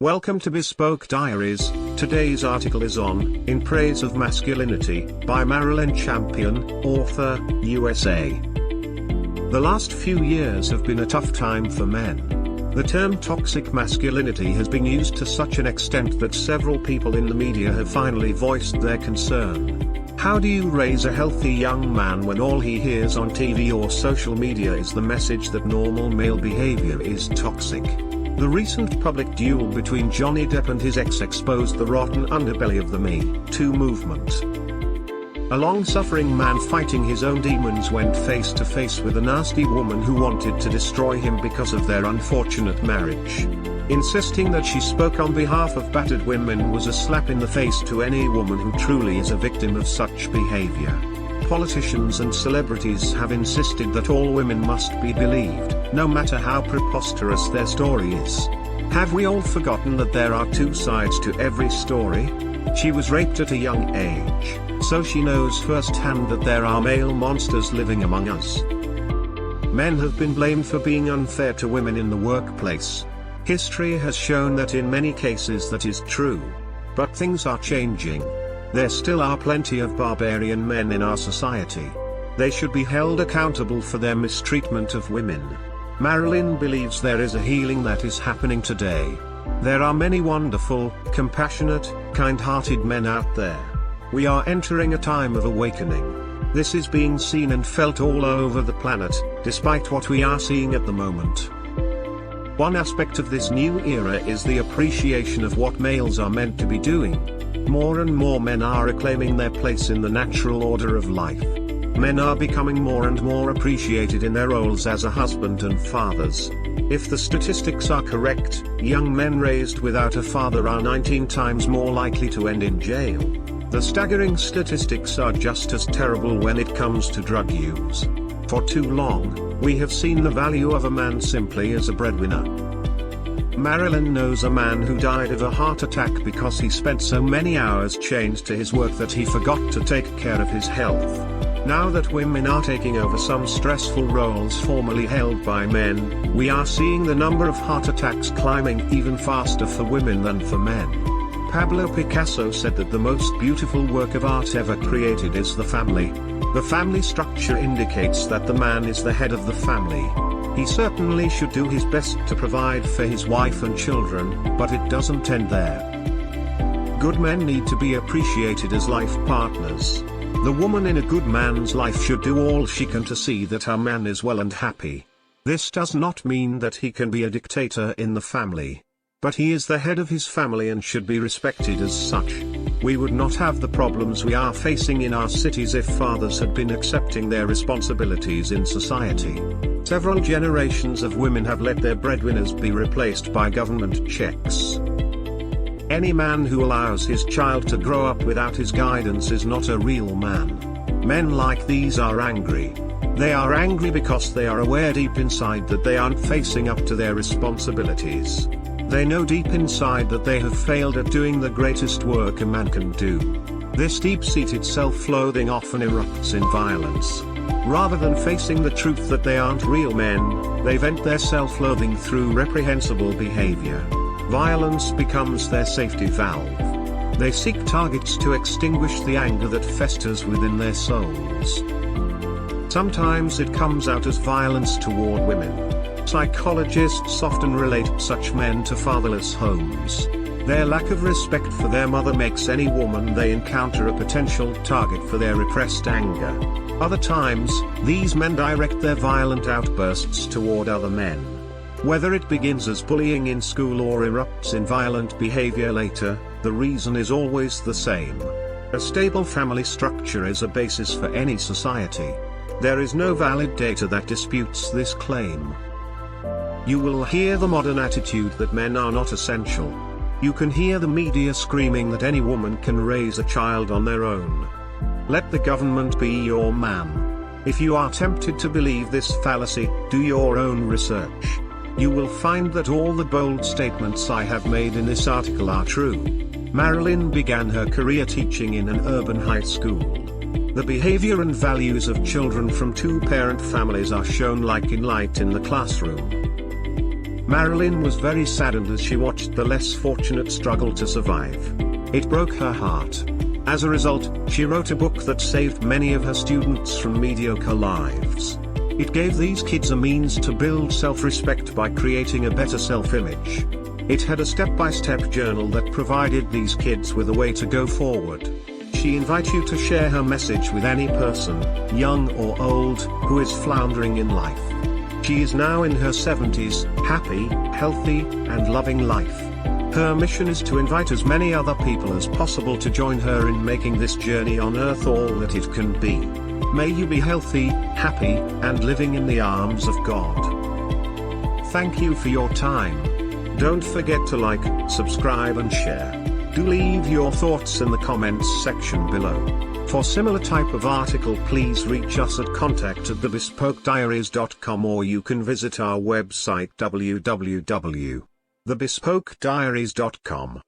Welcome to Bespoke Diaries. Today's article is on In Praise of Masculinity by Marilynn Champion, author, USA. The last few years have been a tough time for men. The term toxic masculinity has been used to such an extent that several people in the media have finally voiced their concern. How do you raise a healthy young man when all he hears on TV or social media is the message that normal male behavior is toxic? The recent public duel between Johnny Depp and his ex exposed the rotten underbelly of the Me Too movement. A long-suffering man fighting his own demons went face to face with a nasty woman who wanted to destroy him because of their unfortunate marriage. Insisting that she spoke on behalf of battered women was a slap in the face to any woman who truly is a victim of such behavior. Politicians and celebrities have insisted that all women must be believed, no matter how preposterous their story is. Have we all forgotten that there are two sides to every story? She was raped at a young age, so she knows firsthand that there are male monsters living among us. Men have been blamed for being unfair to women in the workplace. History has shown that in many cases that is true. But things are changing. There still are plenty of barbarian men in our society. They should be held accountable for their mistreatment of women. Marilynn believes there is a healing that is happening today. There are many wonderful, compassionate, kind-hearted men out there. We are entering a time of awakening. This is being seen and felt all over the planet, despite what we are seeing at the moment. One aspect of this new era is the appreciation of what males are meant to be doing. More and more men are reclaiming their place in the natural order of life. Men are becoming more and more appreciated in their roles as a husband and fathers. If the statistics are correct, young men raised without a father are 19 times more likely to end in jail. The staggering statistics are just as terrible when it comes to drug use. For too long, we have seen the value of a man simply as a breadwinner. Marilynn knows a man who died of a heart attack because he spent so many hours chained to his work that he forgot to take care of his health. Now that women are taking over some stressful roles formerly held by men, we are seeing the number of heart attacks climbing even faster for women than for men. Pablo Picasso said that the most beautiful work of art ever created is the family. The family structure indicates that the man is the head of the family. He certainly should do his best to provide for his wife and children, but it doesn't end there. Good men need to be appreciated as life partners. The woman in a good man's life should do all she can to see that her man is well and happy. This does not mean that he can be a dictator in the family. But he is the head of his family and should be respected as such. We would not have the problems we are facing in our cities if fathers had been accepting their responsibilities in society. Several generations of women have let their breadwinners be replaced by government checks. Any man who allows his child to grow up without his guidance is not a real man. Men like these are angry. They are angry because they are aware deep inside that they aren't facing up to their responsibilities. They know deep inside that they have failed at doing the greatest work a man can do. This deep-seated self-loathing often erupts in violence. Rather than facing the truth that they aren't real men, they vent their self-loathing through reprehensible behavior. Violence becomes their safety valve. They seek targets to extinguish the anger that festers within their souls. Sometimes it comes out as violence toward women. Psychologists often relate such men to fatherless homes. Their lack of respect for their mother makes any woman they encounter a potential target for their repressed anger. Other times, these men direct their violent outbursts toward other men. Whether it begins as bullying in school or erupts in violent behavior later, the reason is always the same. A stable family structure is a basis for any society. There is no valid data that disputes this claim. You will hear the modern attitude that men are not essential. You can hear the media screaming that any woman can raise a child on their own. Let the government be your man. If you are tempted to believe this fallacy, do your own research. You will find that all the bold statements I have made in this article are true. Marilynn began her career teaching in an urban high school. The behavior and values of children from two-parent families are shown like in light in the classroom. Marilynn was very saddened as she watched the less fortunate struggle to survive. It broke her heart. As a result, she wrote a book that saved many of her students from mediocre lives. It gave these kids a means to build self-respect by creating a better self-image. It had a step-by-step journal that provided these kids with a way to go forward. She invites you to share her message with any person, young or old, who is floundering in life. She is now in her 70s, happy, healthy, and loving life. Her mission is to invite as many other people as possible to join her in making this journey on Earth all that it can be. May you be healthy, happy, and living in the arms of God. Thank you for your time. Don't forget to like, subscribe and share. Do leave your thoughts in the comments section below. For similar type of article, please reach us at contact@thebespokediaries.com, or you can visit our website www.thebespokediaries.com.